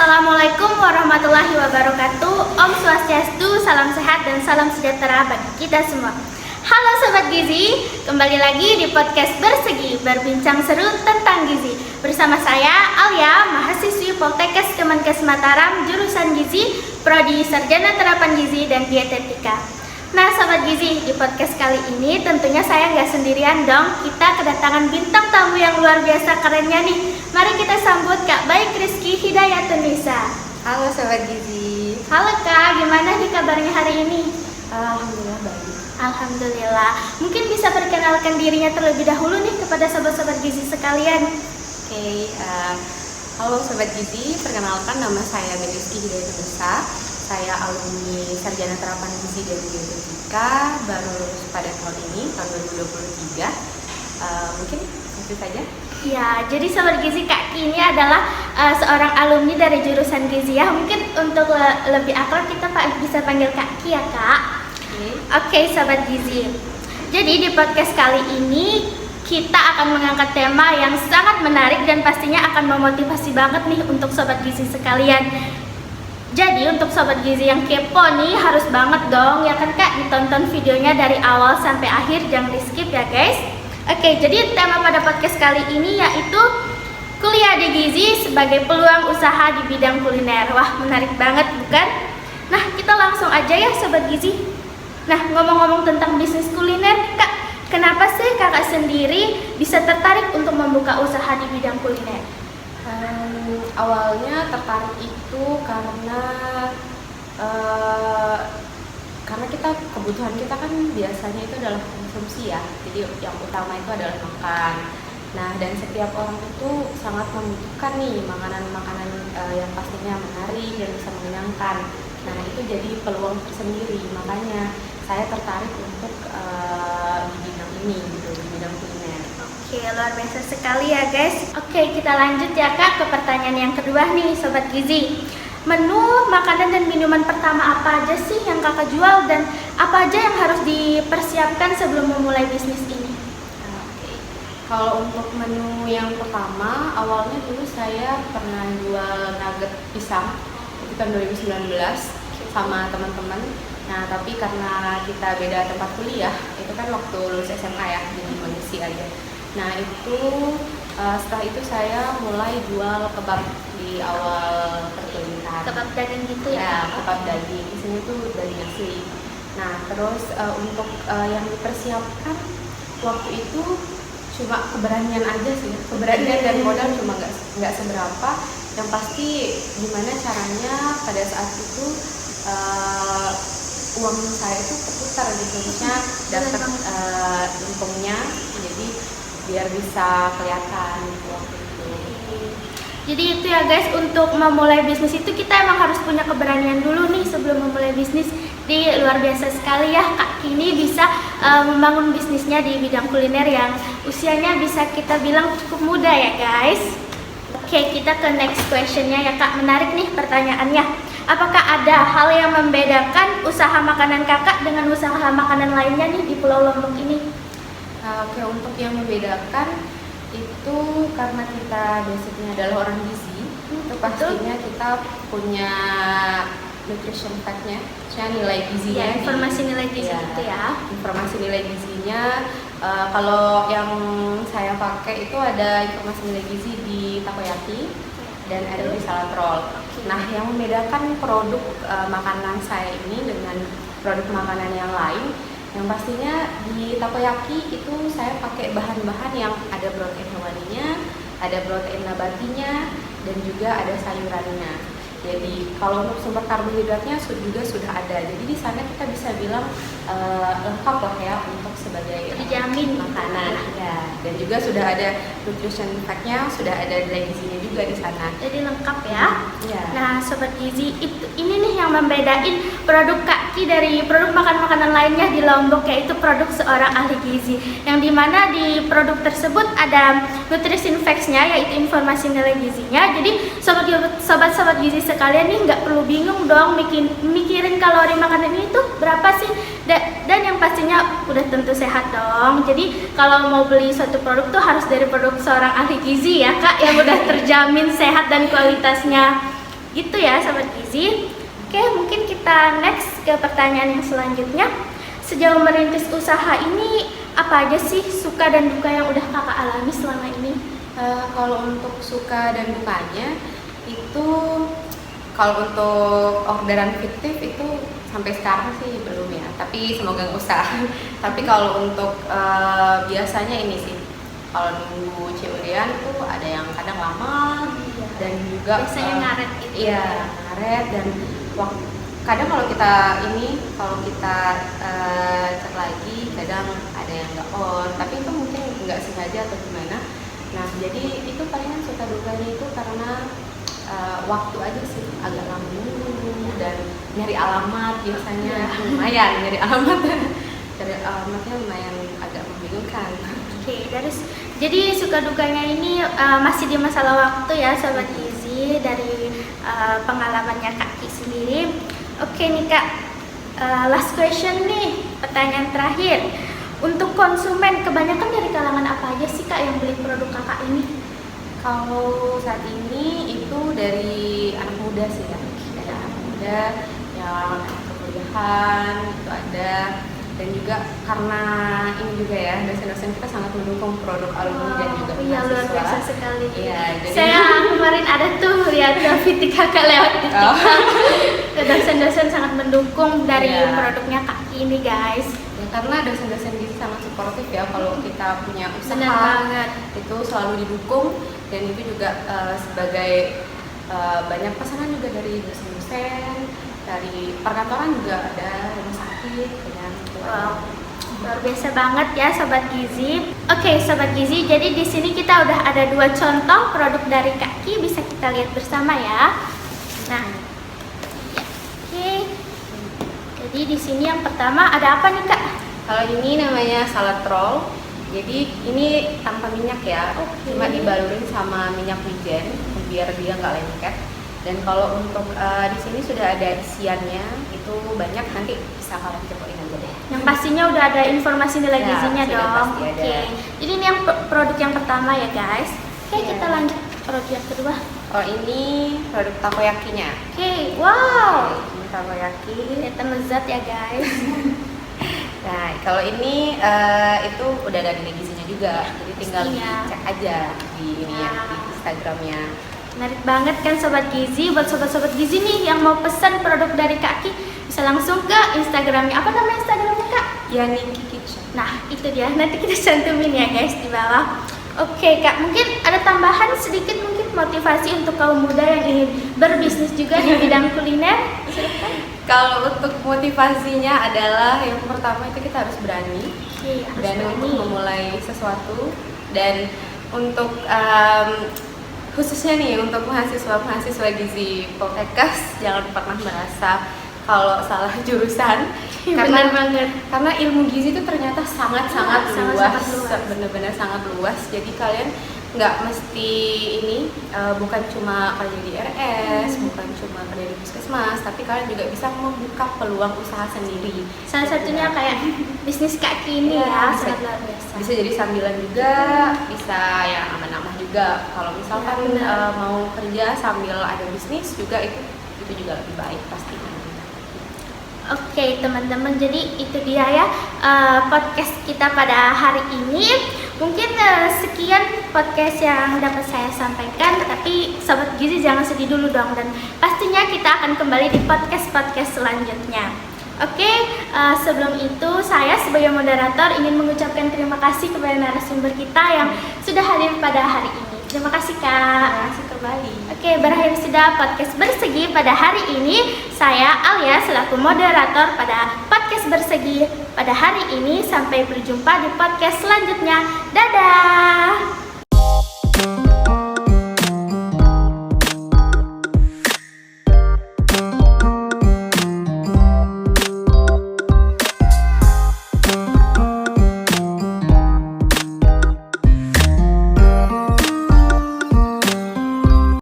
Assalamualaikum warahmatullahi wabarakatuh. Om Swastiastu, salam sehat dan salam sejahtera bagi kita semua. Halo Sobat Gizi, kembali lagi di podcast Bersegi, berbincang seru tentang gizi. Bersama saya Alia, mahasiswi Poltekkes Kemenkes Mataram, jurusan Gizi, Prodi Sarjana Terapan Gizi dan Dietetika. Nah Sobat Gizi, di podcast kali ini tentunya saya nggak sendirian dong. Kita kedatangan bintang tamu yang luar biasa kerennya nih. Mari kita sambut Kak Baik Rizky Hidayatun-Nisa. Halo Sobat Gizi. Halo Kak, gimana nih kabarnya hari ini? Alhamdulillah baik. Alhamdulillah. Mungkin bisa perkenalkan dirinya terlebih dahulu nih kepada sobat-sobat Gizi sekalian. Halo Sobat Gizi, perkenalkan nama saya Baik Rizky Hidayatun-Nisa. Saya alumni Sarjana Terapan Gizi dan Dietetika, baru lulus pada tahun ini, tahun 2023. Mungkin itu saja. Ya, jadi Sobat Gizi, Kak Ki ini adalah seorang alumni dari jurusan Gizi ya. Mungkin untuk lebih akrab kita bisa panggil Kak Ki ya Kak. Oke, Sobat Gizi. Jadi di podcast kali ini kita akan mengangkat tema yang sangat menarik dan pastinya akan memotivasi banget nih untuk Sobat Gizi sekalian. Jadi untuk Sobat Gizi yang kepo nih harus banget dong ya kan Kak ditonton videonya dari awal sampai akhir, jangan di skip ya guys. Oke, jadi tema pada podcast kali ini yaitu kuliah di Gizi sebagai peluang usaha di bidang kuliner. Wah, menarik banget bukan? Nah, kita langsung aja ya Sobat Gizi. Nah, ngomong-ngomong tentang bisnis kuliner, Kak, kenapa sih Kakak sendiri bisa tertarik untuk membuka usaha di bidang kuliner? Awalnya tertarik itu karena kebutuhan kita kan biasanya itu adalah konsumsi ya. Jadi yang utama itu adalah makan. Nah, dan setiap orang itu sangat membutuhkan nih makanan-makanan yang pastinya menarik dan bisa mengenyangkan. Nah, itu jadi peluang tersendiri. Makanya saya tertarik untuk di bidang ini gitu, di bidang kuliner. Oke, luar biasa sekali ya guys. Oke, kita lanjut ya Kak ke pertanyaan yang kedua nih Sobat Gizi. Menu, makanan dan minuman pertama apa aja sih yang Kakak jual dan apa aja yang harus dipersiapkan sebelum memulai bisnis ini? Kalau untuk menu yang pertama, awalnya dulu saya pernah jual nugget pisang itu tahun 2019 sama teman-teman. Nah, tapi karena kita beda tempat kuliah, itu kan waktu lulus SMA ya, jadi mengisi aja. Nah, itu setelah itu saya mulai jual kebab di awal perkuliahan. Kebab daging gitu ya? Ya, kebab daging. Di sini tuh daging asli. Nah, terus untuk yang dipersiapkan waktu itu cuma keberanian aja sih, keberanian dan modal cuma nggak seberapa. Yang pasti gimana caranya pada saat itu uang saya itu keputar gitu, maksudnya dapat untungnya, jadi biar bisa kelihatan gitu waktu itu. Jadi itu ya guys, untuk memulai bisnis itu kita emang harus punya keberanian dulu nih sebelum memulai bisnis. Di luar biasa sekali ya Kak Kini bisa membangun bisnisnya di bidang kuliner yang usianya bisa kita bilang cukup muda ya guys. Oke, kita ke next questionnya ya Kak. Menarik nih pertanyaannya. Apakah ada hal yang membedakan usaha makanan Kakak dengan usaha makanan lainnya nih di Pulau Lombok ini? Oke, untuk yang membedakan itu karena kita basicnya adalah orang gizi, itu pastinya kita punya nutrition fact-nya, nilai gizinya. Ya, informasi nilai gizi itu ya. Informasi nilai gizinya, kalau yang saya pakai itu ada informasi nilai gizi di takoyaki dan ada di salad roll. Nah, yang membedakan produk makanan saya ini dengan produk makanan yang lain, yang pastinya di takoyaki itu saya pakai bahan-bahan yang ada protein hewaninya, ada protein nabatinya, dan juga ada sayurannya. Jadi kalau untuk sumber karbohidratnya juga sudah ada. Jadi di sana kita bisa bilang lengkap lah ya untuk sebagai dijamin makanan. Ya. Dan juga sudah ada nutrition fact-nya, sudah ada nilai gizinya juga di sana. Jadi lengkap ya. Ya. Nah Sobat Gizi, ini nih yang membedain produk Kak Ki dari produk makanan lainnya di Lombok, yaitu produk seorang ahli gizi. Yang dimana di produk tersebut ada nutrition facts-nya, yaitu informasi nilai gizinya. Jadi sobat-sobat gizi sekalian nih nggak perlu bingung dong mikirin kalori makanan ini tuh berapa sih, dan yang pastinya udah tentu sehat dong. Jadi kalau mau beli suatu produk tuh harus dari produk seorang ahli gizi ya Kak, yang udah terjamin sehat dan kualitasnya Gitu ya Sobat Gizi. Oke, mungkin kita next ke pertanyaan yang selanjutnya. Sejauh merintis usaha ini, apa aja sih suka dan duka yang udah kakak alami selama ini? Kalau untuk suka dan dukanya itu, kalau untuk orderan fiktif itu sampai sekarang sih belum ya, tapi semoga nggak usah. Tapi kalau untuk biasanya ini sih, kalau nunggu curian tuh ada yang kadang lama dan juga Biasanya ngaret gitu. Iya, ngaret dan kadang kalau kita cek lagi kadang ada yang nggak on, tapi itu mungkin nggak sengaja atau gimana. Nah jadi itu palingan suka dukanya itu karena waktu aja sih, agak lama nunggu dan nyari alamat biasanya lumayan nyari alamatnya lumayan agak membingungkan. Oke, jadi suka dukanya ini masih di masalah waktu ya Sobat Gizi, dari pengalamannya Kak Ki sendiri. Oke nih Kak, last question nih, pertanyaan terakhir. Untuk konsumen, kebanyakan dari kalangan apa aja sih Kak yang beli produk kakak ini? Kalau saat ini itu dari anak muda sih ya, dari anak muda yang anak kuliahan itu ada, dan juga karena ini juga ya, dosen-dosen kita sangat mendukung produk alumni dan juga iya, luar mahasiswa. biasa sekali. Iya, jadi Saya kemarin ada tuh lihat VT kakak lewat di TikTok. Dosen-dosen sangat mendukung dari produknya Kak Ki ini guys. ya, karena dosen-dosen gizi sangat suportif ya, kalau kita punya usaha Benar banget. itu selalu didukung, dan itu juga sebagai banyak pesanan juga dari dosen-dosen, dari perkantoran juga ada, rumah sakit dan Wow, luar biasa banget ya Sobat Gizi. Oke Sobat Gizi, jadi di sini kita udah ada 2 contoh produk dari Kak Ki, bisa kita lihat bersama ya. Nah, ya, oke. Jadi di sini yang pertama ada apa nih Kak? Kalau ini namanya salad roll. Jadi ini tanpa minyak ya, cuma dibalurin sama minyak wijen biar dia nggak lengket. Dan kalau untuk di sini sudah ada isiannya, itu banyak, nanti bisa kalian kepoin aja deh. Yang pastinya udah ada informasi nilai Ya, gizinya sudah dong. pasti ada. Oke. Jadi ini yang produk yang pertama ya guys. Oke, Iya. kita lanjut produk yang kedua. Oh ini produk takoyakinya. Oke, wow. Ini takoyaki. Kelihatan lezat ya guys. Nah kalau ini itu udah ada nilai gizinya juga, jadi tinggal Pastinya. dicek aja di ini ya, di Instagramnya. Menarik banget kan Sobat Gizi. Buat sobat-sobat Gizi nih yang mau pesan produk dari Kak Ki, bisa langsung ke Instagramnya. Apa nama Instagramnya Kak? Yaniki Kitchen. Nah itu dia, nanti kita cantumin ya guys di bawah. Oke Kak, mungkin ada tambahan sedikit, mungkin motivasi untuk kaum muda yang ingin berbisnis juga di bidang kuliner. Silakan. Kalau untuk motivasinya adalah yang pertama itu kita harus berani, Oke, harus berani untuk berani. memulai sesuatu, dan untuk khususnya nih untuk mahasiswa gizi Poltekkes, jangan pernah merasa kalau salah jurusan. Benar banget. Karena ilmu gizi itu ternyata sangat-sangat sangat-sangat luas, luas. benar-benar sangat luas. Jadi kalian nggak mesti ini, bukan cuma kerja di RS, bukan cuma kerja di puskesmas, tapi kalian juga bisa membuka peluang usaha sendiri. Salah satunya kayak bisnis Kak Ki ini ya, Bisa- sangat luar biasa. Bisa jadi sambilan juga, bisa ya aman-aman juga. Kalau misalkan Ya, benar. mau kerja sambil ada bisnis juga, itu juga lebih baik pastinya. Oke teman-teman, jadi itu dia ya podcast kita pada hari ini. Mungkin sekian podcast yang dapat saya sampaikan, tapi Sobat Gizi jangan sedih dulu dong, dan pastinya kita akan kembali di podcast-podcast selanjutnya. Oke, sebelum itu saya sebagai moderator ingin mengucapkan terima kasih kepada narasumber kita yang sudah hadir pada hari ini. Terima kasih Kak. Terima kasih kembali. Oke, berakhir sudah podcast Bersegi pada hari ini. Saya Alia selaku moderator pada podcast Bersegi pada hari ini. Sampai berjumpa di podcast selanjutnya. Dadah!